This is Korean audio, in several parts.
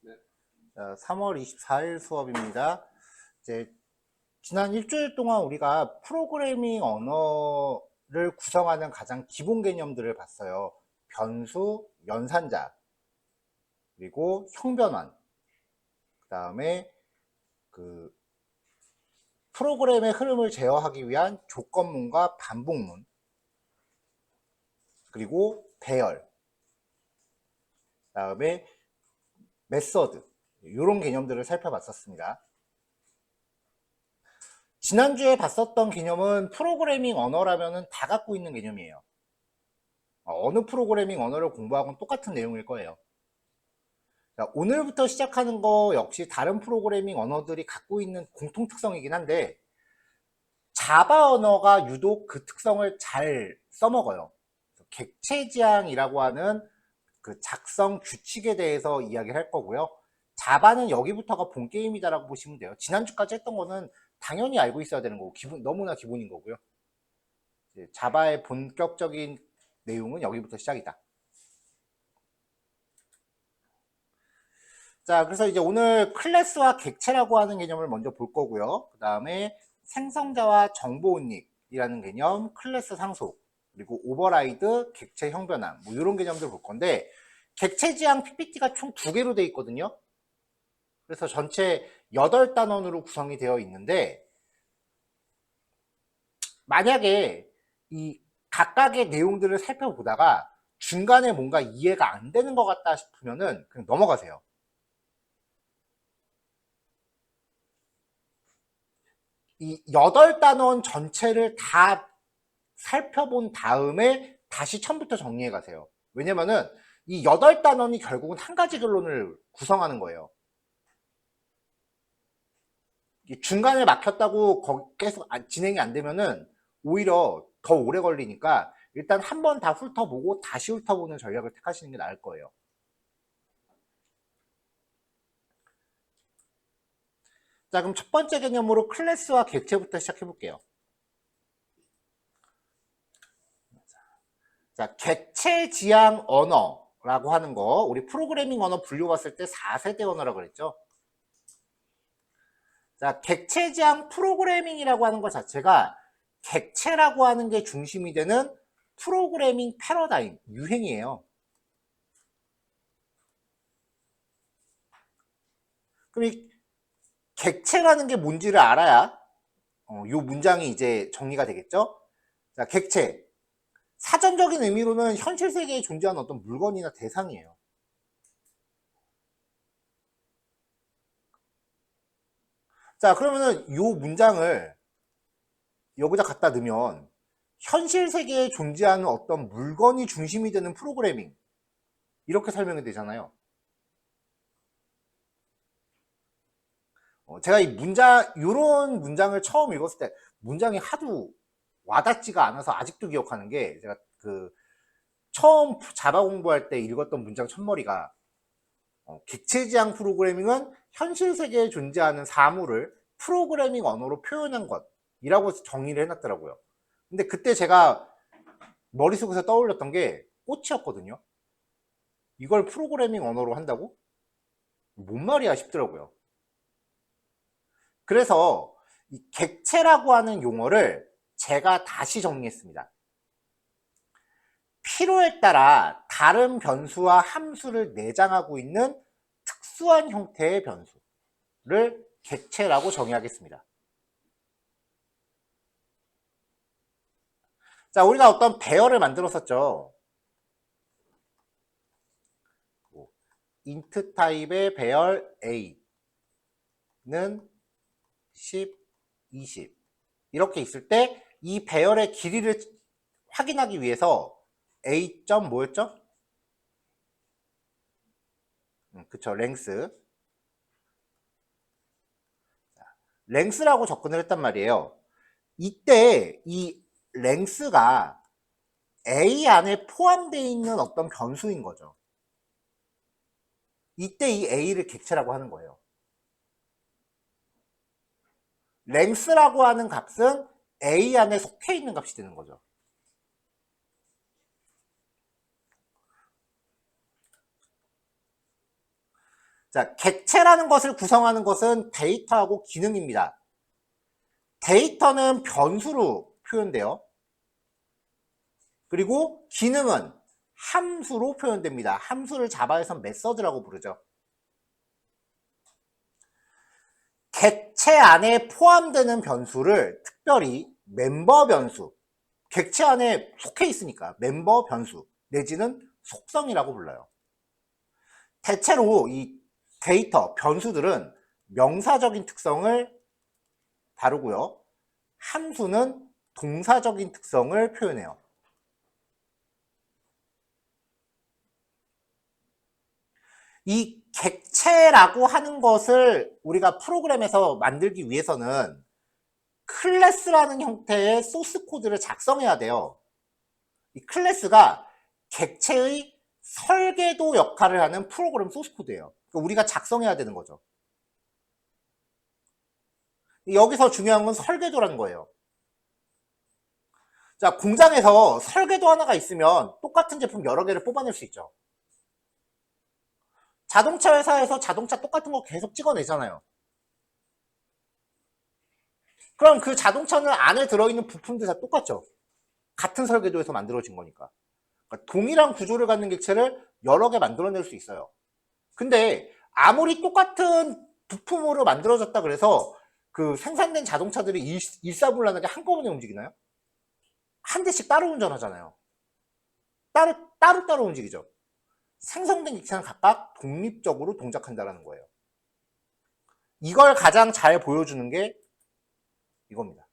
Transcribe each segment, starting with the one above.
네. 자, 3월 24일 수업입니다. 이제 지난 일주일 동안 우리가 프로그래밍 언어를 구성하는 가장 기본 개념들을 봤어요. 변수, 연산자, 그리고 형변환. 그 다음에 그 프로그램의 흐름을 제어하기 위한 조건문과 반복문, 그리고 배열, 그 다음에 메서드, 이런 개념들을 살펴봤었습니다. 지난주에 봤었던 개념은 프로그래밍 언어라면 다 갖고 있는 개념이에요. 어느 프로그래밍 언어를 공부하고는 똑같은 내용일 거예요. 자, 오늘부터 시작하는 거 역시 다른 프로그래밍 언어들이 갖고 있는 공통 특성이긴 한데 자바 언어가 유독 그 특성을 잘 써먹어요. 객체지향이라고 하는 그 작성 규칙에 대해서 이야기를 할 거고요. 자바는 여기부터가 본 게임이다라고 보시면 돼요. 지난주까지 했던 거는 당연히 알고 있어야 되는 거고 너무나 기본인 거고요. 자바의 본격적인 내용은 여기부터 시작이다. 자, 그래서 이제 오늘 클래스와 객체라고 하는 개념을 먼저 볼 거고요. 그 다음에 생성자와 정보 운입이라는 개념, 클래스 상속, 그리고 오버라이드, 객체 형변환, 뭐 이런 개념들 볼 건데 객체 지향 PPT가 총 2개로 되어 있거든요. 그래서 전체 8단원으로 구성이 되어 있는데 만약에 이 각각의 내용들을 살펴보다가 중간에 뭔가 이해가 안 되는 것 같다 싶으면은 그냥 넘어가세요. 이 8단원 전체를 다 살펴본 다음에 다시 처음부터 정리해 가세요. 왜냐면은 이 8단원이 결국은 한 가지 결론을 구성하는 거예요. 중간에 막혔다고 계속 진행이 안 되면은 오히려 더 오래 걸리니까 일단 한 번 다 훑어보고 다시 훑어보는 전략을 택하시는 게 나을 거예요. 자, 그럼 첫 번째 개념으로 클래스와 객체부터 시작해 볼게요. 자, 객체 지향 언어라고 하는 거, 우리 프로그래밍 언어 분류 봤을 때 4세대 언어라고 그랬죠. 자, 객체 지향 프로그래밍이라고 하는 것 자체가 객체라고 하는 게 중심이 되는 프로그래밍 패러다임, 유행이에요. 그럼 이 객체라는 게 뭔지를 알아야 요 문장이 이제 정리가 되겠죠. 자, 객체. 사전적인 의미로는 현실 세계에 존재하는 어떤 물건이나 대상이에요. 자, 그러면은 요 문장을 여기다 갖다 넣으면 현실 세계에 존재하는 어떤 물건이 중심이 되는 프로그래밍, 이렇게 설명이 되잖아요. 제가 이 요런 문장을 처음 읽었을 때 문장이 하도 와닿지가 않아서 아직도 기억하는 게, 제가 처음 자바 공부할 때 읽었던 문장 첫머리가 객체지향 프로그래밍은 현실 세계에 존재하는 사물을 프로그래밍 언어로 표현한 것이라고 정의를 해놨더라고요. 근데 그때 제가 머릿속에서 떠올렸던 게 꽃이었거든요. 이걸 프로그래밍 언어로 한다고? 뭔 말이야 싶더라고요. 그래서 이 객체라고 하는 용어를 제가 다시 정리했습니다. 필요에 따라 다른 변수와 함수를 내장하고 있는 특수한 형태의 변수를 객체라고 정의하겠습니다. 자, 우리가 어떤 배열을 만들었었죠. int 타입의 배열 a는 10, 20 이렇게 있을 때 이 배열의 길이를 확인하기 위해서 a. 뭐였죠? 그쵸, 랭스. 랭스라고 접근을 했단 말이에요. 이때 이 랭스가 A 안에 포함되어 있는 어떤 변수인 거죠. 이때 이 A를 객체라고 하는 거예요. 랭스라고 하는 값은 A 안에 속해 있는 값이 되는 거죠. 자, 객체라는 것을 구성하는 것은 데이터하고 기능입니다. 데이터는 변수로 표현돼요. 그리고 기능은 함수로 표현됩니다. 함수를 자바에서 메서드라고 부르죠. 객체 안에 포함되는 변수를 특별히 멤버 변수, 객체 안에 속해 있으니까 멤버 변수 내지는 속성이라고 불러요. 대체로 이 데이터, 변수들은 명사적인 특성을 다루고요. 함수는 동사적인 특성을 표현해요. 이 객체라고 하는 것을 우리가 프로그램에서 만들기 위해서는 클래스라는 형태의 소스 코드를 작성해야 돼요. 이 클래스가 객체의 설계도 역할을 하는 프로그램 소스 코드예요. 그러니까 우리가 작성해야 되는 거죠. 여기서 중요한 건 설계도라는 거예요. 자, 공장에서 설계도 하나가 있으면 똑같은 제품 여러 개를 뽑아낼 수 있죠. 자동차 회사에서 자동차 똑같은 거 계속 찍어내잖아요. 그럼 그 자동차는 안에 들어있는 부품들 다 똑같죠. 같은 설계도에서 만들어진 거니까. 그러니까 동일한 구조를 갖는 객체를 여러 개 만들어낼 수 있어요. 근데 아무리 똑같은 부품으로 만들어졌다 그래서 그 생산된 자동차들이 일사불란하게 한꺼번에 움직이나요? 한 대씩 따로 운전하잖아요. 따로 움직이죠. 생성된 객체는 각각 독립적으로 동작한다는 거예요. 이걸 가장 잘 보여주는 게 이겁니다.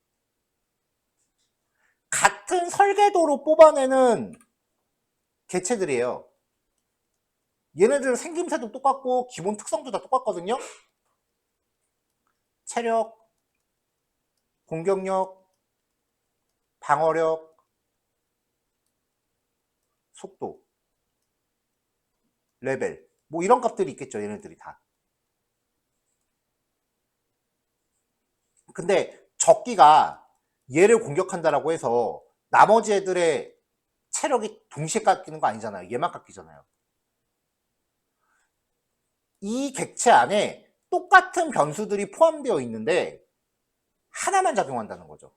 같은 설계도로 뽑아내는 객체들이에요. 얘네들 생김새도 똑같고 기본 특성도 다 똑같거든요. 체력, 공격력, 방어력, 속도, 레벨, 뭐 이런 값들이 있겠죠. 얘네들이 다. 근데 적기가 얘를 공격한다라고 해서 나머지 애들의 체력이 동시에 깎이는 거 아니잖아요. 얘만 깎이잖아요. 이 객체 안에 똑같은 변수들이 포함되어 있는데 하나만 작용한다는 거죠.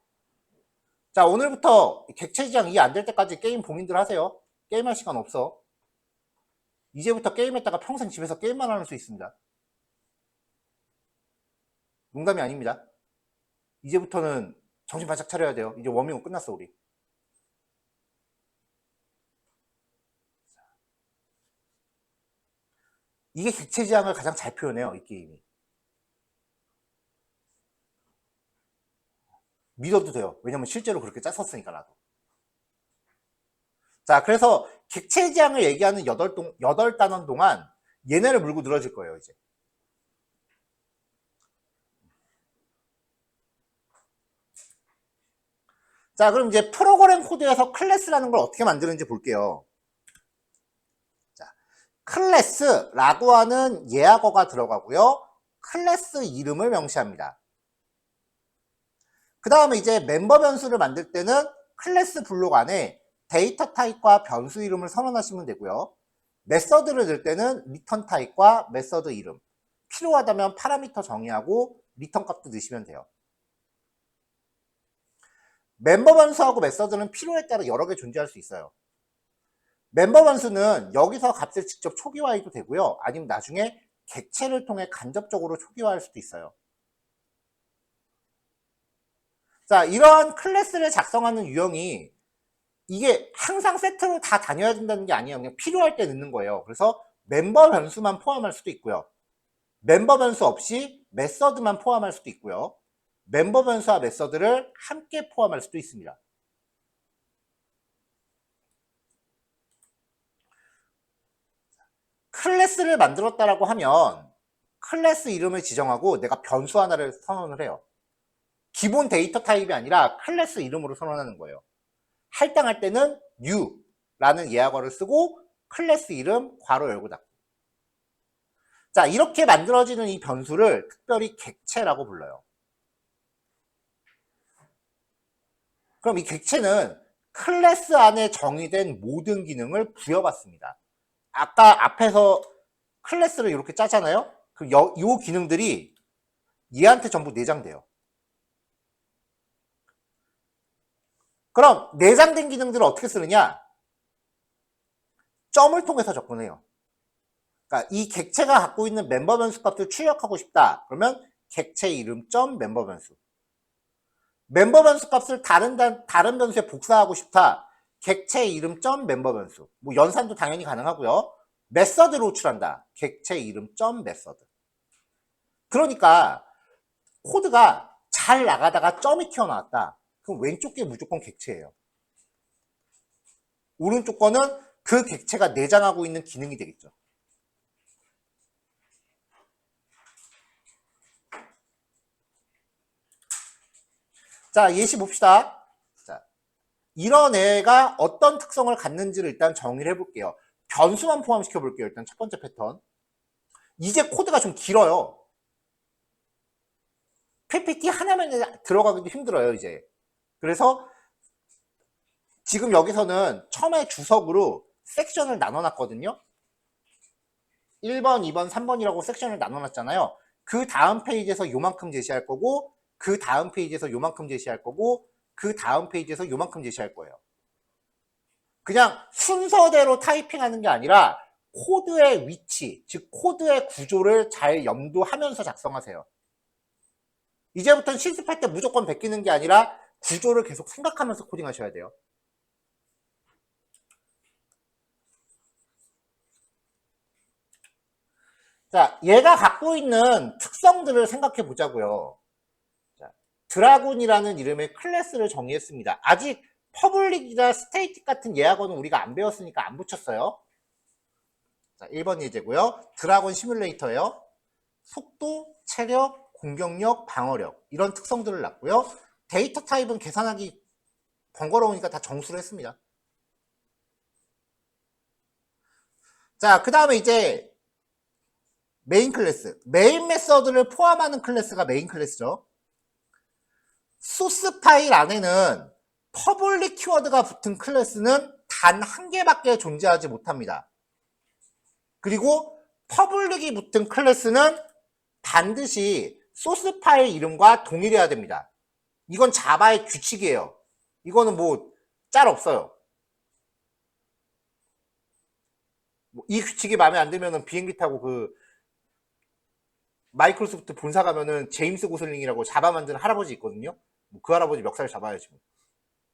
자, 오늘부터 객체 지향 이해 안 될 때까지 게임 봉인들 하세요. 게임할 시간 없어. 이제부터 게임했다가 평생 집에서 게임만 할 수 있습니다. 농담이 아닙니다. 이제부터는 정신 바짝 차려야 돼요. 이제 워밍업 끝났어, 우리. 이게 객체 지향을 가장 잘 표현해요, 이 게임이. 믿어도 돼요. 왜냐면 실제로 그렇게 짰었으니까, 나도. 자, 그래서 객체 지향을 얘기하는 8단원 동안 얘네를 물고 늘어질 거예요, 이제. 자, 그럼 이제 프로그램 코드에서 클래스라는 걸 어떻게 만드는지 볼게요. 자, 클래스라고 하는 예약어가 들어가고요. 클래스 이름을 명시합니다. 그 다음에 이제 멤버 변수를 만들 때는 클래스 블록 안에 데이터 타입과 변수 이름을 선언하시면 되고요. 메서드를 넣을 때는 리턴 타입과 메서드 이름, 필요하다면 파라미터 정의하고 리턴 값도 넣으시면 돼요. 멤버 변수하고 메서드는 필요에 따라 여러 개 존재할 수 있어요. 멤버 변수는 여기서 값을 직접 초기화해도 되고요. 아니면 나중에 객체를 통해 간접적으로 초기화할 수도 있어요. 자, 이러한 클래스를 작성하는 유형이 이게 항상 세트로 다 다녀야 된다는 게 아니에요. 그냥 필요할 때 넣는 거예요. 그래서 멤버 변수만 포함할 수도 있고요. 멤버 변수 없이 메서드만 포함할 수도 있고요. 멤버 변수와 메서드를 함께 포함할 수도 있습니다. 클래스를 만들었다라고 하면 클래스 이름을 지정하고 내가 변수 하나를 선언을 해요. 기본 데이터 타입이 아니라 클래스 이름으로 선언하는 거예요. 할당할 때는 new라는 예약어를 쓰고 클래스 이름 괄호 열고 닫고. 자, 이렇게 만들어지는 이 변수를 특별히 객체라고 불러요. 그럼 이 객체는 클래스 안에 정의된 모든 기능을 부여받습니다. 아까 앞에서 클래스를 이렇게 짜잖아요. 그럼 요 기능들이 얘한테 전부 내장돼요. 그럼 내장된 기능들을 어떻게 쓰느냐? 점을 통해서 접근해요. 그러니까 이 객체가 갖고 있는 멤버 변수 값을 출력하고 싶다. 그러면 객체 이름 점 멤버 변수. 멤버 변수 값을 다른 변수에 복사하고 싶다. 객체 이름 점 멤버 변수. 뭐 연산도 당연히 가능하고요. 메서드를 호출한다. 객체 이름 점 메서드. 그러니까 코드가 잘 나가다가 점이 튀어나왔다. 그럼 왼쪽 게 무조건 객체예요. 오른쪽 거는 그 객체가 내장하고 있는 기능이 되겠죠. 자, 예시 봅시다. 자, 이런 애가 어떤 특성을 갖는지를 일단 정의를 해볼게요. 변수만 포함시켜 볼게요. 일단 첫 번째 패턴. 이제 코드가 좀 길어요. PPT 하나만 들어가기도 힘들어요, 이제. 그래서 지금 여기서는 처음에 주석으로 섹션을 나눠놨거든요. 1번, 2번, 3번이라고 섹션을 나눠놨잖아요. 그 다음 페이지에서 요만큼 제시할 거고, 그 다음 페이지에서 요만큼 제시할 거고, 그 다음 페이지에서 요만큼 제시할 거예요. 그냥 순서대로 타이핑하는 게 아니라 코드의 위치, 즉 코드의 구조를 잘 염두하면서 작성하세요. 이제부터는 실습할 때 무조건 베끼는 게 아니라 구조를 계속 생각하면서 코딩하셔야 돼요. 자, 얘가 갖고 있는 특성들을 생각해 보자고요. 자, 드라군이라는 이름의 클래스를 정의했습니다. 아직 퍼블릭이나 스테이틱 같은 예학어는 우리가 안 배웠으니까 안 붙였어요. 자, 1번 예제고요. 드라군 시뮬레이터예요. 속도, 체력, 공격력, 방어력 이런 특성들을 놨고요. 데이터 타입은 계산하기 번거로우니까 다 정수를 했습니다. 자, 그 다음에 이제 메인 클래스. 메인 메서드를 포함하는 클래스가 메인 클래스죠. 소스 파일 안에는 퍼블릭 키워드가 붙은 클래스는 단 한 개밖에 존재하지 못합니다. 그리고 퍼블릭이 붙은 클래스는 반드시 소스 파일 이름과 동일해야 됩니다. 이건 자바의 규칙이에요. 이거는 뭐 짤 없어요. 이 규칙이 마음에 안 들면은 비행기 타고 그 마이크로소프트 본사 가면은 제임스 고슬링이라고 자바 만드는 할아버지 있거든요. 그 할아버지 멱살 잡아야지.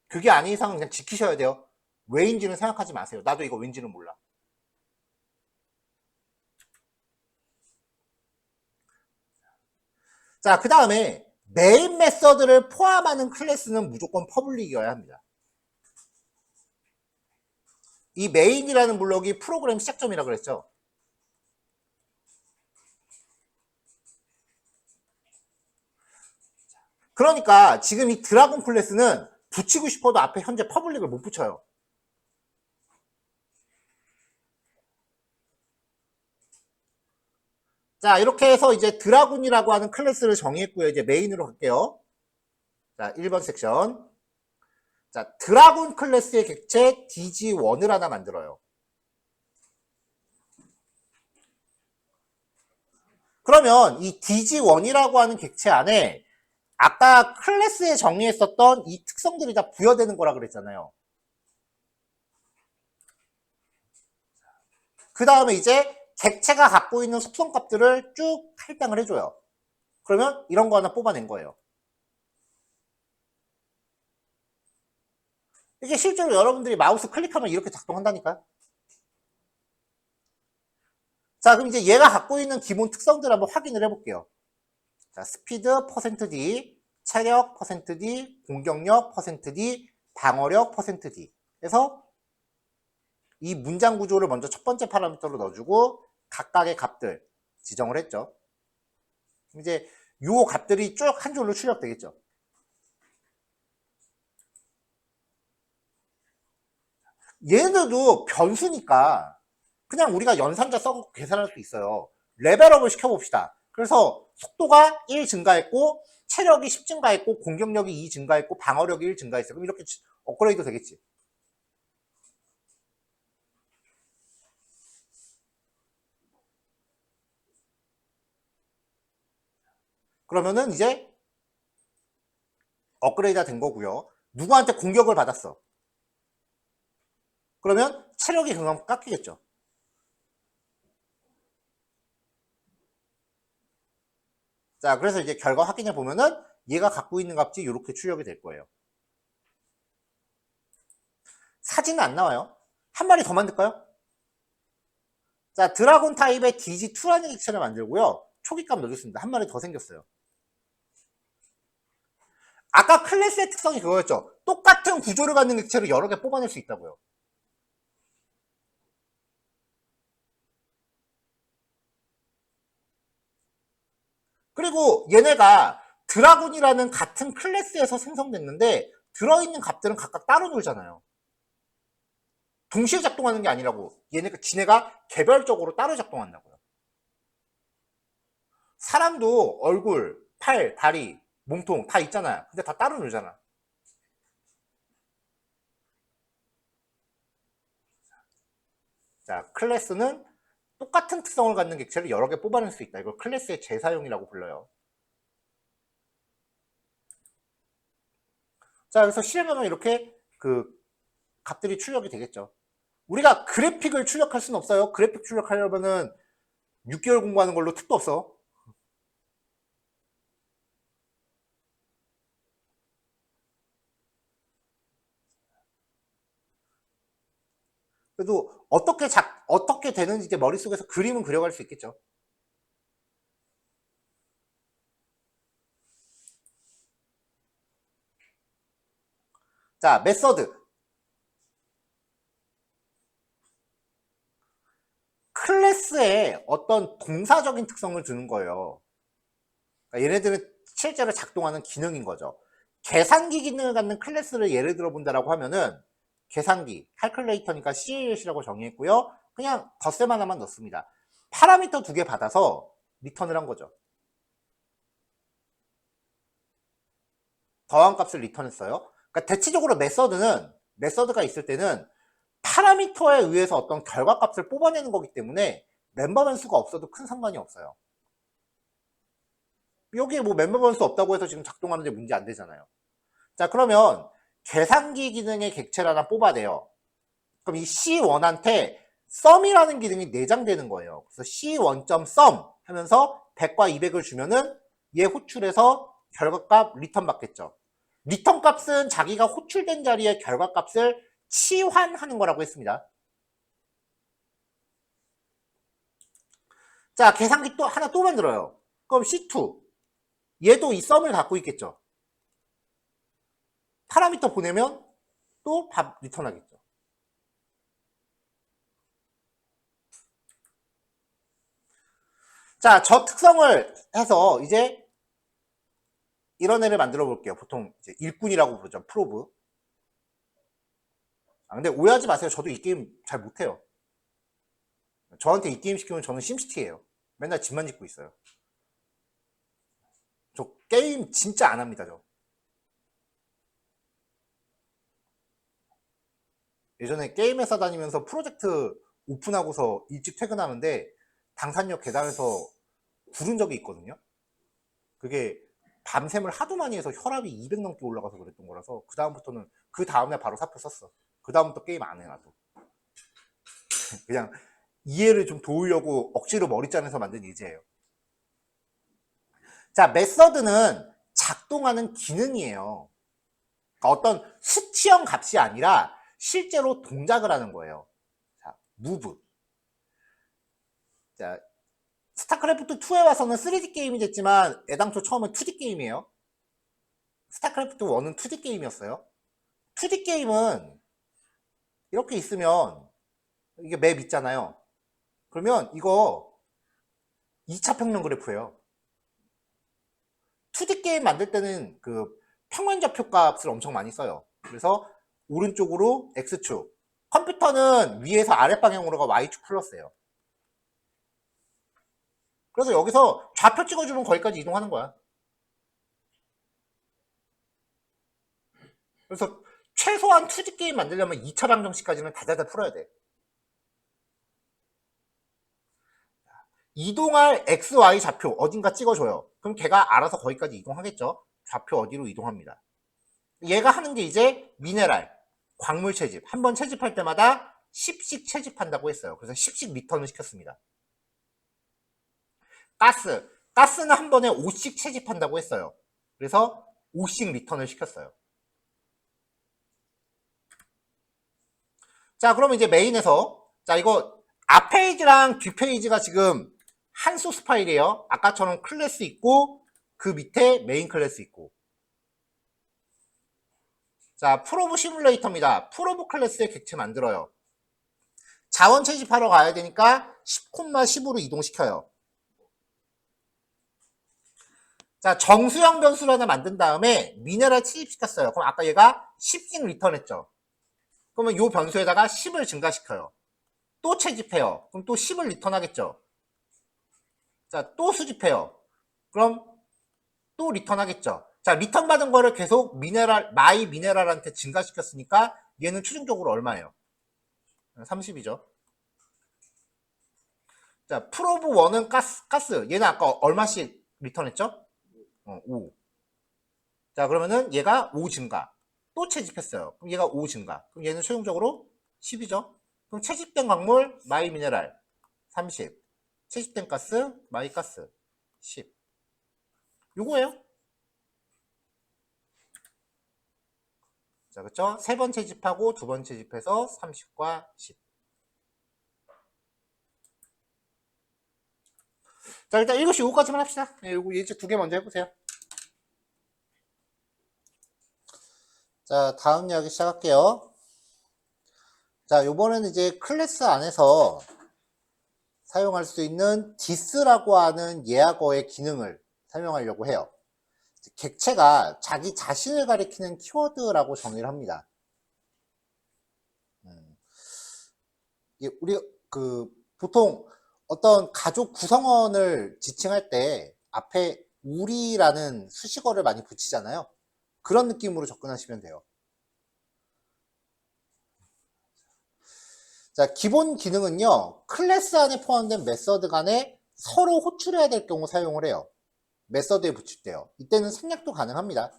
그게 아닌 이상은 그냥 지키셔야 돼요. 왜인지는 생각하지 마세요. 나도 이거 왠지는 몰라. 자, 그 다음에 메인 메서드를 포함하는 클래스는 무조건 퍼블릭이어야 합니다. 이 메인이라는 블록이 프로그램 시작점이라고 그랬죠. 그러니까 지금 이 드라곤 클래스는 붙이고 싶어도 앞에 현재 퍼블릭을 못 붙여요. 자, 이렇게 해서 이제 드라군이라고 하는 클래스를 정의했고요. 이제 메인으로 갈게요. 자, 1번 섹션. 자, 드라군 클래스의 객체 DG1을 하나 만들어요. 그러면 이 DG1이라고 하는 객체 안에 아까 클래스에 정의했었던 이 특성들이 다 부여되는 거라 그랬잖아요. 그 다음에 이제 객체가 갖고 있는 속성 값들을 쭉 할당을 해줘요. 그러면 이런 거 하나 뽑아낸 거예요. 이게 실제로 여러분들이 마우스 클릭하면 이렇게 작동한다니까요. 자, 그럼 이제 얘가 갖고 있는 기본 특성들 한번 확인을 해볼게요. 자, 스피드 %D, 체력 %D, 공격력 %D, 방어력 %D. 그래서 이 문장 구조를 먼저 첫 번째 파라미터로 넣어주고 각각의 값들 지정을 했죠. 이제 요 값들이 쭉 한 줄로 출력되겠죠. 얘네들도 변수니까 그냥 우리가 연산자 써서 계산할 수 있어요. 레벨업을 시켜봅시다. 그래서 속도가 1 증가했고 체력이 10 증가했고 공격력이 2 증가했고 방어력이 1 증가했어요. 그럼 이렇게 업그레이드 되겠지. 그러면은 이제 업그레이드가 된 거고요. 누구한테 공격을 받았어. 그러면 체력이 그만큼 깎이겠죠. 자, 그래서 이제 결과 확인해 보면은 얘가 갖고 있는 값이 이렇게 출력이 될 거예요. 사진은 안 나와요. 한 마리 더 만들까요? 자, 드라곤 타입의 DG2라는 객체를 만들고요. 초기값 넣어줬습니다. 한 마리 더 생겼어요. 아까 클래스의 특성이 그거였죠. 똑같은 구조를 갖는 객체를 여러 개 뽑아낼 수 있다고요. 그리고 얘네가 드라군이라는 같은 클래스에서 생성됐는데 들어있는 값들은 각각 따로 놀잖아요. 동시에 작동하는 게 아니라고. 지네가 개별적으로 따로 작동한다고요. 사람도 얼굴, 팔, 다리, 몸통 다 있잖아요. 근데 다 따로 놀잖아. 자, 클래스는 똑같은 특성을 갖는 객체를 여러 개 뽑아낼 수 있다. 이걸 클래스의 재사용이라고 불러요. 자, 그래서 실행하면 이렇게 그 값들이 출력이 되겠죠. 우리가 그래픽을 출력할 수는 없어요. 그래픽 출력하려면은 6개월 공부하는 걸로 툭도 없어. 그래도 어떻게 되는지 이제 머릿속에서 그림은 그려갈 수 있겠죠. 자, 메서드. 클래스에 어떤 동사적인 특성을 주는 거예요. 그러니까 얘네들은 실제로 작동하는 기능인 거죠. 계산기 기능을 갖는 클래스를 예를 들어 본다라고 하면은 계산기, 칼큘레이터니까 CAS이라고 정의했고요. 그냥 덧셈 하나만 넣습니다. 파라미터 2개 받아서 리턴을 한 거죠. 더한 값을 리턴했어요. 그러니까 대체적으로 메서드가 있을 때는 파라미터에 의해서 어떤 결과값을 뽑아내는 거기 때문에 멤버 변수가 없어도 큰 상관이 없어요. 여기에 뭐 멤버 변수 없다고 해서 지금 작동하는데 문제 안 되잖아요. 자, 그러면 계산기 기능의 객체를 하나 뽑아내요. 그럼 이 C1한테 sum이라는 기능이 내장되는 거예요. 그래서 C1.sum 하면서 100과 200을 주면은 얘 호출해서 결과값 리턴 받겠죠. 리턴 값은 자기가 호출된 자리에 결과값을 치환하는 거라고 했습니다. 자, 계산기 또 하나 또 만들어요. 그럼 C2. 얘도 이 썸을 갖고 있겠죠. 파라미터 보내면 또 답 리턴하겠죠. 자, 저 특성을 해서 이제 이런 애를 만들어 볼게요. 보통 이제 일꾼이라고 부르죠. 프로브. 근데 오해하지 마세요. 저도 이 게임 잘 못해요. 저한테 이 게임 시키면 저는 심시티예요. 맨날 집만 짓고 있어요. 저 게임 진짜 안 합니다. 저. 예전에 게임 회사 다니면서 프로젝트 오픈하고서 일찍 퇴근하는데 당산역 계단에서 구른 적이 있거든요. 그게 밤샘을 하도 많이 해서 혈압이 200 넘게 올라가서 그랬던 거라서 그 다음부터는 그 다음날 바로 사표 썼어. 그 다음부터 게임 안 해 나도. 그냥 이해를 좀 도우려고 억지로 머리 짜내서 만든 예제예요. 자, 메서드는 작동하는 기능이에요. 그러니까 어떤 수치형 값이 아니라 실제로 동작을 하는 거예요. 자, move. 자, 스타크래프트 2에 와서는 3D 게임이 됐지만 애당초 처음은 2D 게임이에요. 스타크래프트 1은 2D 게임이었어요. 2D 게임은 이렇게 있으면 이게 맵 있잖아요. 그러면 이거 2차 평면 그래프예요. 2D 게임 만들 때는 그 평면좌표 값을 엄청 많이 써요. 그래서 오른쪽으로 X축, 컴퓨터는 위에서 아랫방향으로가 Y축 플러스예요. 그래서 여기서 좌표 찍어주면 거기까지 이동하는 거야. 그래서 최소한 2D 게임 만들려면 2차 방정식까지는 다다다 풀어야 돼. 이동할 XY 좌표 어딘가 찍어줘요. 그럼 걔가 알아서 거기까지 이동하겠죠. 좌표 어디로 이동합니다. 얘가 하는 게 이제 미네랄, 광물 채집. 한번 채집할 때마다 10씩 채집한다고 했어요. 그래서 10씩 리턴을 시켰습니다. 가스는 한 번에 5씩 채집한다고 했어요. 그래서 5씩 리턴을 시켰어요. 자, 그러면 이제 메인에서, 자, 이거 앞 페이지랑 뒷 페이지가 지금 한 소스 파일이에요. 아까처럼 클래스 있고 그 밑에 메인 클래스 있고. 자, 프로브 시뮬레이터입니다. 프로브 클래스의 객체 만들어요. 자원 채집하러 가야 되니까 10,10으로 이동시켜요. 자, 정수형 변수를 하나 만든 다음에 미네랄 채집시켰어요. 그럼 아까 얘가 10씩 리턴했죠. 그러면 이 변수에다가 10을 증가시켜요. 또 채집해요. 그럼 또 10을 리턴하겠죠. 자, 또 수집해요. 그럼 또 리턴하겠죠. 자, 리턴 받은 거를 계속 마이 미네랄한테 증가시켰으니까 얘는 최종적으로 얼마예요? 30이죠. 자, 프로브 1은 가스. 얘는 아까 얼마씩 리턴했죠? 5. 자, 그러면은 얘가 5 증가. 또 채집했어요. 그럼 얘가 5 증가. 그럼 얘는 최종적으로 10이죠. 그럼 채집된 광물, 마이 미네랄 30. 채집된 가스, 마이 가스 10. 요거예요. 자, 그쵸? 3번 채집하고 2번 채집해서 30과 10. 자, 일단 7시 5까지만 합시다. 요거 예제 2개 먼저 해보세요. 자, 다음 이야기 시작할게요. 자, 요번에는 이제 클래스 안에서 사용할 수 있는 this라고 하는 예약어의 기능을 설명하려고 해요. 객체가 자기 자신을 가리키는 키워드라고 정의를 합니다. 우리 보통 어떤 가족 구성원을 지칭할 때 앞에 우리라는 수식어를 많이 붙이잖아요. 그런 느낌으로 접근하시면 돼요. 자, 기본 기능은요, 클래스 안에 포함된 메서드 간에 서로 호출해야 될 경우 사용을 해요. 메서드에 붙일 때요. 이때는 생략도 가능합니다.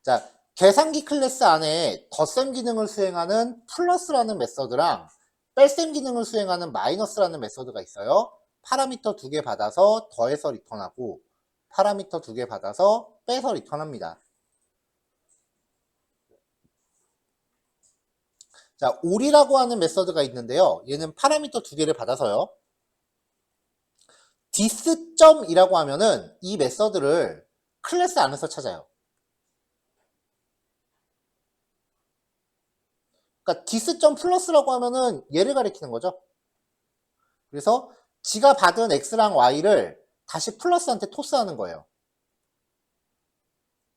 자, 계산기 클래스 안에 덧셈 기능을 수행하는 플러스라는 메서드랑 뺄셈 기능을 수행하는 마이너스라는 메서드가 있어요. 파라미터 2개 받아서 더해서 리턴하고 파라미터 2개 받아서 빼서 리턴합니다. 자, 올이라고 하는 메서드가 있는데요. 얘는 파라미터 2개를 받아서요. this.이라고 하면은 이 메서드를 클래스 안에서 찾아요. 그러니까 this.plus라고 하면은 얘를 가리키는 거죠. 그래서 지가 받은 x랑 y를 다시 플러스한테 토스하는 거예요.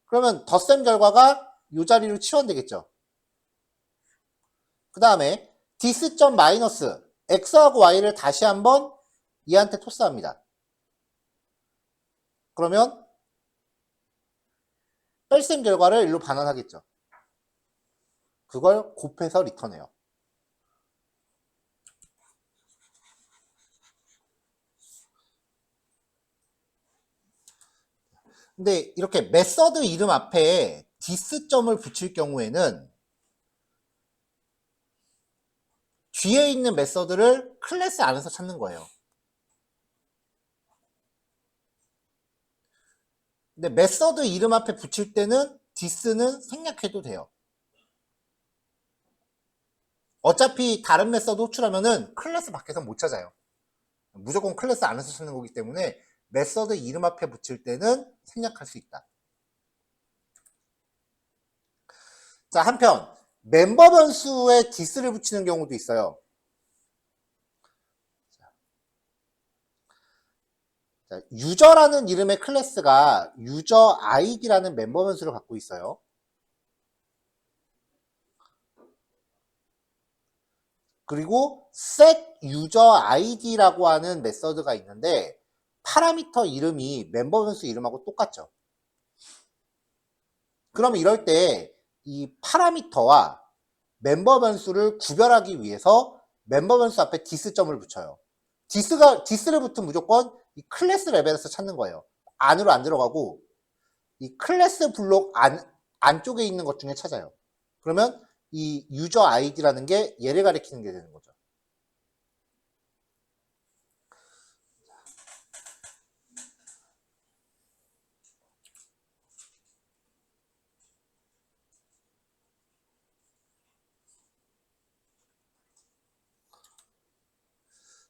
그러면 덧셈 결과가 이 자리로 치환되겠죠. 그 다음에 this.minus x하고 y를 다시 한번 얘한테 토스합니다. 그러면 뺄셈 결과를 일로 반환하겠죠. 그걸 곱해서 리턴해요. 근데 이렇게 메서드 이름 앞에 this점을 붙일 경우에는 뒤에 있는 메서드를 클래스 안에서 찾는 거예요. 근데 메서드 이름 앞에 붙일 때는 this는 생략해도 돼요. 어차피 다른 메서드 호출하면은 클래스 밖에서 못 찾아요. 무조건 클래스 안에서 찾는 거기 때문에 메서드 이름 앞에 붙일 때는 생략할 수 있다. 자, 한편 멤버 변수에 this를 붙이는 경우도 있어요. 자, 유저라는 이름의 클래스가 유저 id라는 멤버 변수를 갖고 있어요. 그리고 set user id라고 하는 메서드가 있는데 파라미터 이름이 멤버 변수 이름하고 똑같죠. 그러면 이럴 때 이 파라미터와 멤버 변수를 구별하기 위해서 멤버 변수 앞에 this점을 붙여요. 디스를 붙은 무조건 이 클래스 레벨에서 찾는 거예요. 안으로 안 들어가고 이 클래스 블록 안쪽에 있는 것 중에 찾아요. 그러면 이 유저 아이디라는 게 얘를 가리키는 게 되는 거죠.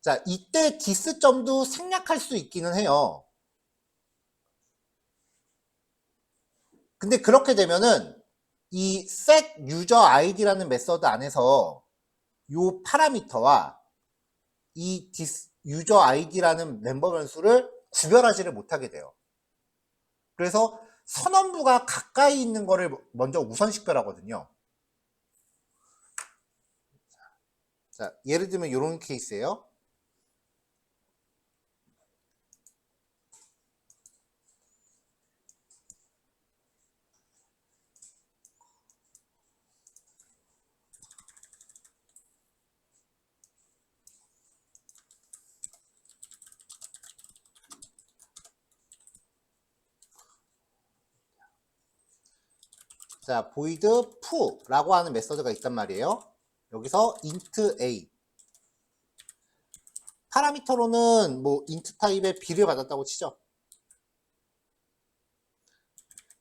자, 이때 디스점도 생략할 수 있기는 해요. 근데 그렇게 되면은 이 set user id라는 메서드 안에서 요 파라미터와 이 user id라는 멤버 변수를 구별하지를 못하게 돼요. 그래서 선언부가 가까이 있는 거를 먼저 우선 식별하거든요. 자, 예를 들면 이런 케이스예요. 자, void foo라고 하는 메서드가 있단 말이에요. 여기서 int a 파라미터로는 뭐 int 타입의 b를 받았다고 치죠.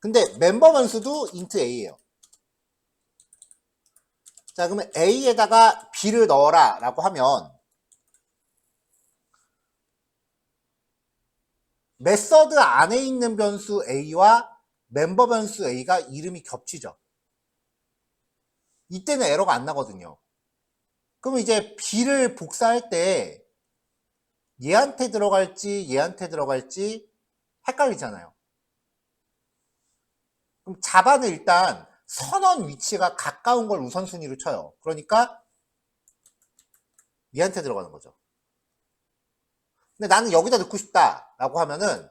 근데 멤버 변수도 int a예요. 자, 그러면 a에다가 b를 넣어라 라고 하면 메서드 안에 있는 변수 a와 멤버 변수 a가 이름이 겹치죠. 이때는 에러가 안 나거든요. 그러면 이제 b를 복사할 때 얘한테 들어갈지 얘한테 들어갈지 헷갈리잖아요. 그럼 자바는 일단 선언 위치가 가까운 걸 우선순위로 쳐요. 그러니까 얘한테 들어가는 거죠. 근데 나는 여기다 넣고 싶다 라고 하면은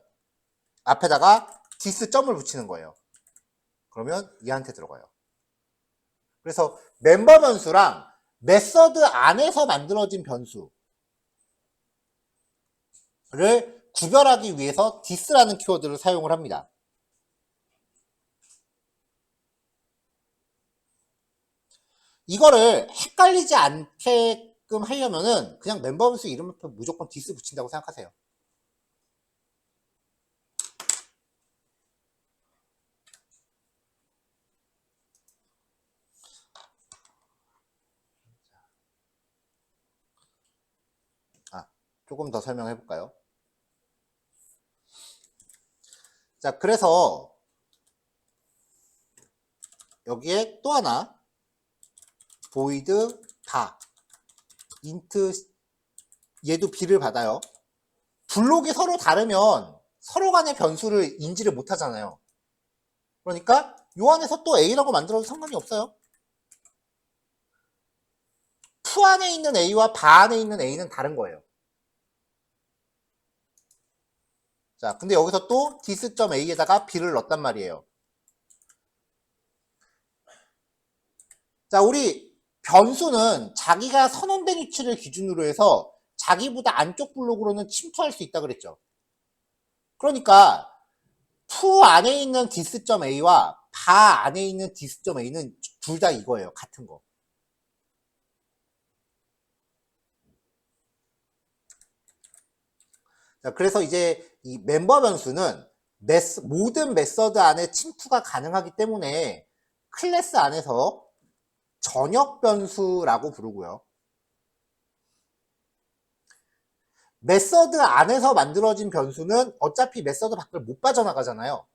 앞에다가 디스 점을 붙이는 거예요. 그러면 얘한테 들어가요. 그래서 멤버 변수랑 메서드 안에서 만들어진 변수를 구별하기 위해서 디스라는 키워드를 사용을 합니다. 이거를 헷갈리지 않게끔 하려면은 그냥 멤버 변수 이름 앞에 무조건 디스 붙인다고 생각하세요. 조금 더 설명해 볼까요? 자, 그래서 여기에 또 하나 void 다 int 얘도 b를 받아요. 블록이 서로 다르면 서로 간의 변수를 인지를 못 하잖아요. 그러니까 요 안에서 또 a라고 만들어도 상관이 없어요. 푸 안에 있는 a와 바 안에 있는 a는 다른 거예요. 자, 근데 여기서 또 dis.a에다가 b를 넣었단 말이에요. 자, 우리 변수는 자기가 선언된 위치를 기준으로 해서 자기보다 안쪽 블록으로는 침투할 수 있다 그랬죠. 그러니까 푸 안에 있는 dis.a와 바 안에 있는 dis.a는 둘 다 이거예요. 같은 거. 자, 그래서 이제 이 멤버 변수는 모든 메서드 안에 침투가 가능하기 때문에 클래스 안에서 전역 변수라고 부르고요. 메서드 안에서 만들어진 변수는 어차피 메서드 밖을 못 빠져나가잖아요.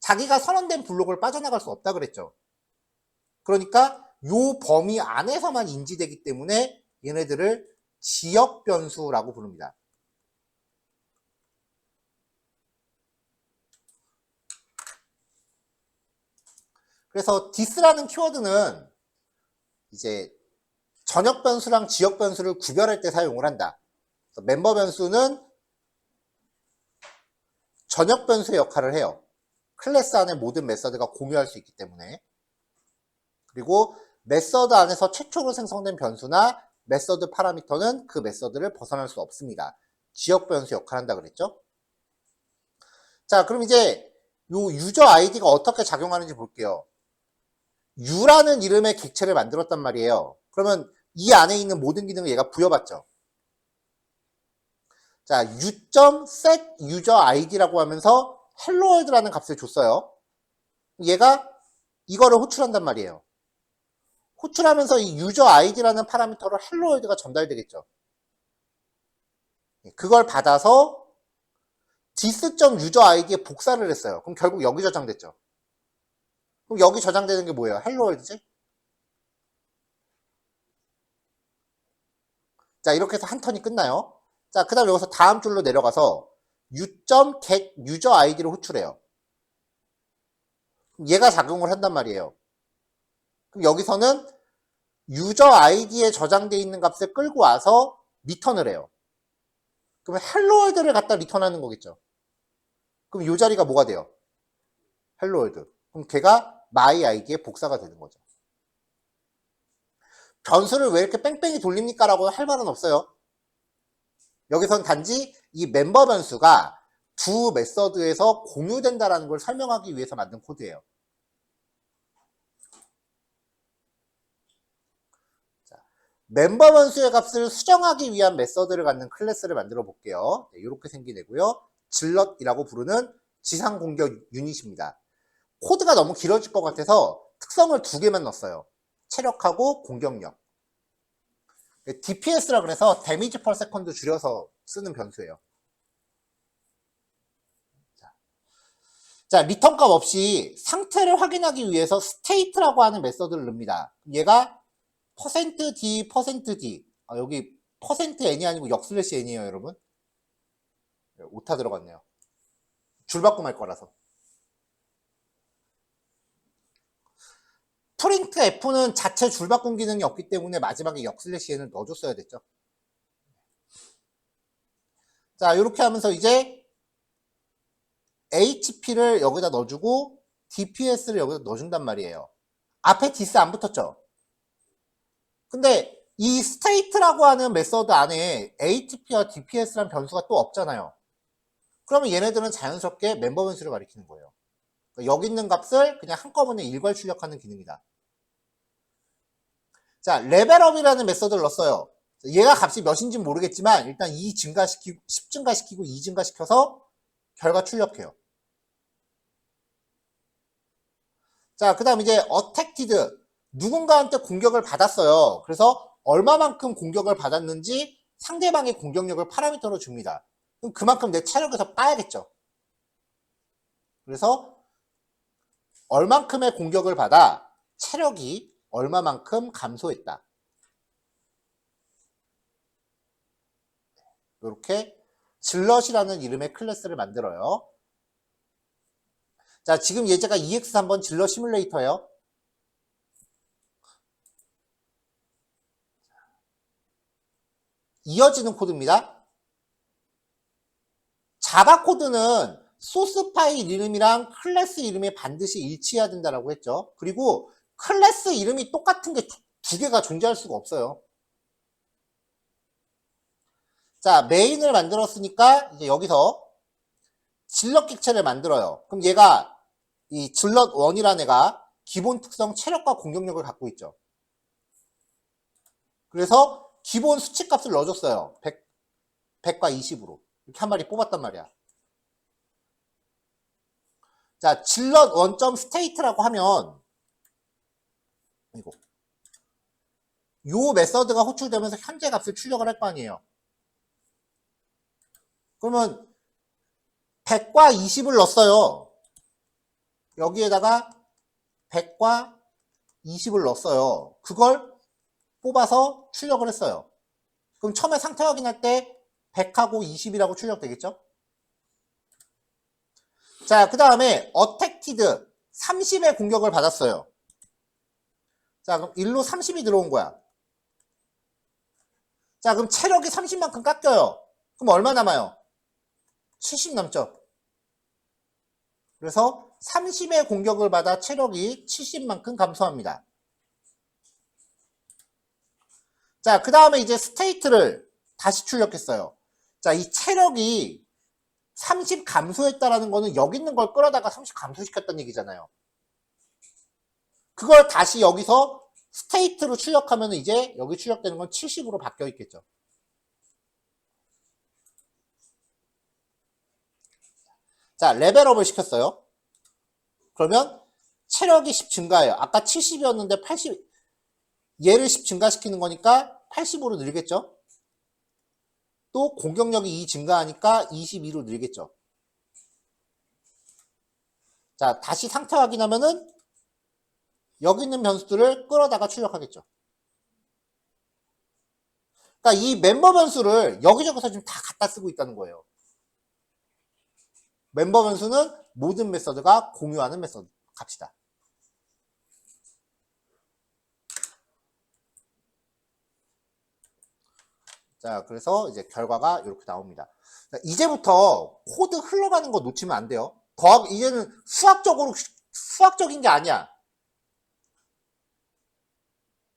자기가 선언된 블록을 빠져나갈 수 없다 그랬죠. 그러니까 요 범위 안에서만 인지되기 때문에 얘네들을 지역 변수라고 부릅니다. 그래서 dis라는 키워드는 이제 전역 변수랑 지역 변수를 구별할 때 사용을 한다. 멤버 변수는 전역 변수의 역할을 해요. 클래스 안에 모든 메서드가 공유할 수 있기 때문에. 그리고 메서드 안에서 최초로 생성된 변수나 메서드 파라미터는 그 메서드를 벗어날 수 없습니다. 지역 변수 역할을 한다 그랬죠? 자, 그럼 이제 요 유저 아이디가 어떻게 작용하는지 볼게요. U라는 이름의 객체를 만들었단 말이에요. 그러면 이 안에 있는 모든 기능을 얘가 부여받죠. 자, u.setUserID라고 하면서 helloworld라는 값을 줬어요. 얘가 이거를 호출한단 말이에요. 호출하면서 이 유저 아이디라는 파라미터로 helloworld가 전달되겠죠. 그걸 받아서 this.userID에 복사를 했어요. 그럼 결국 여기 저장됐죠. 그럼 여기 저장되는 게 뭐예요? helloworld지? 자, 이렇게 해서 한 턴이 끝나요. 자, 그 다음 여기서 다음 줄로 내려가서 u.getUserID를 호출해요. 얘가 작용을 한단 말이에요. 그럼 여기서는 유저 아이디에 저장되어 있는 값을 끌고 와서 리턴을 해요. 그러면 헬로월드를 갖다 리턴하는 거겠죠. 그럼 이 자리가 뭐가 돼요? 헬로월드. 그럼 걔가 my 아이디에 복사가 되는 거죠. 변수를 왜 이렇게 뺑뺑이 돌립니까? 라고 할 말은 없어요. 여기선 단지 이 멤버 변수가 두 메서드에서 공유된다는 걸 설명하기 위해서 만든 코드예요. 멤버 변수의 값을 수정하기 위한 메서드를 갖는 클래스를 만들어 볼게요. 네, 이렇게 생긴 애고요. 질럿이라고 부르는 지상 공격 유닛입니다. 코드가 너무 길어질 것 같아서 특성을 두 개만 넣었어요. 체력하고 공격력. DPS라 그래서 데미지 per 세컨드 줄여서 쓰는 변수예요. 자, 리턴 값 없이 상태를 확인하기 위해서 state라고 하는 메서드를 넣습니다. 얘가 %d, %d. 여기 %n이 아니고 역슬래시 n이에요, 여러분. 오타 들어갔네요. 줄바꿈 할 거라서. 프린트 F는 자체 줄바꿈 기능이 없기 때문에 마지막에 역슬래시 n을 넣어줬어야 됐죠. 자, 이렇게 하면서 이제 HP를 여기다 넣어주고 DPS를 여기다 넣어준단 말이에요. 앞에 디스 안 붙었죠? 근데 이 state라고 하는 메서드 안에 ATP와 DPS라는 변수가 또 없잖아요. 그러면 얘네들은 자연스럽게 멤버 변수를 가리키는 거예요. 그러니까 여기 있는 값을 그냥 한꺼번에 일괄 출력하는 기능이다. 자, 레벨업이라는 메서드를 넣었어요. 얘가 값이 몇인지 모르겠지만 일단 2 증가시키고 10 증가시키고 2 증가시켜서 결과 출력해요. 자, 그 다음 이제 attacked. 누군가한테 공격을 받았어요. 그래서 얼마만큼 공격을 받았는지 상대방의 공격력을 파라미터로 줍니다. 그럼 그만큼 내 체력에서 빠야겠죠. 그래서 얼만큼의 공격을 받아 체력이 얼마만큼 감소했다. 이렇게 질럿이라는 이름의 클래스를 만들어요. 자, 지금 예제가 EX3번 질럿 시뮬레이터예요. 이어지는 코드입니다. 자바 코드는 소스 파일 이름이랑 클래스 이름이 반드시 일치해야 된다고 했죠. 그리고 클래스 이름이 똑같은 게 두 개가 존재할 수가 없어요. 자, 메인을 만들었으니까 이제 여기서 질럿 객체를 만들어요. 그럼 얘가 이 질럿 1이라는 애가 기본 특성 체력과 공격력을 갖고 있죠. 그래서 기본 수치 값을 넣어줬어요. 100과 20으로. 이렇게 한 마리 뽑았단 말이야. 자, 질럿 1.state라고 하면 이거 요 메서드가 호출되면서 현재 값을 출력을 할 거 아니에요. 그러면 100과 20을 넣었어요. 여기에다가 100과 20을 넣었어요. 그걸 뽑아서 출력을 했어요. 그럼 처음에 상태 확인할 때 100하고 20이라고 출력되겠죠? 자, 그 다음에 attacked 30의 공격을 받았어요. 자, 그럼 1로 30이 들어온 거야. 자, 그럼 체력이 30만큼 깎여요. 그럼 얼마 남아요? 70 남죠? 그래서 30의 공격을 받아 체력이 70만큼 감소합니다. 자, 그 다음에 이제 스테이트를 다시 출력했어요. 자, 이 체력이 30 감소했다라는 거는 여기 있는 걸 끌어다가 30 감소시켰다는 얘기잖아요. 그걸 다시 여기서 스테이트로 출력하면 이제 여기 출력되는 건 70으로 바뀌어 있겠죠. 자, 레벨업을 시켰어요. 그러면 체력이 10 증가해요. 아까 70이었는데 80, 얘를 10 증가시키는 거니까 80으로 늘겠죠. 또 공격력이 2 증가하니까 22로 늘겠죠. 자, 다시 상태 확인하면은 여기 있는 변수들을 끌어다가 출력하겠죠. 그러니까 이 멤버 변수를 여기저기서 지금 다 갖다 쓰고 있다는 거예요. 멤버 변수는 모든 메서드가 공유하는 메서드 값이다. 자, 그래서 이제 결과가 이렇게 나옵니다. 자, 이제부터 코드 흘러가는 거 놓치면 안 돼요. 이제는 수학적인 게 아니야.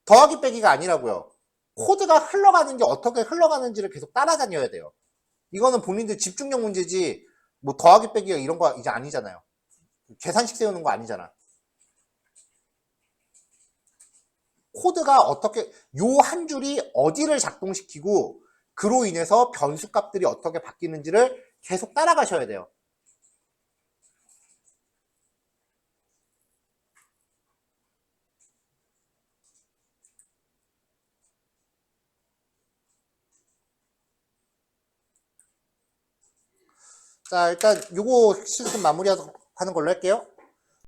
더하기 빼기가 아니라고요. 코드가 흘러가는 게 어떻게 흘러가는지를 계속 따라다녀야 돼요. 이거는 본인들 집중력 문제지, 뭐 더하기 빼기가 이런 거 이제 아니잖아요. 계산식 세우는 거 아니잖아. 코드가 어떻게, 요 한 줄이 어디를 작동시키고, 그로 인해서 변수 값들이 어떻게 바뀌는지를 계속 따라가셔야 돼요. 자, 일단 요거 실습 마무리하는 걸로 할게요.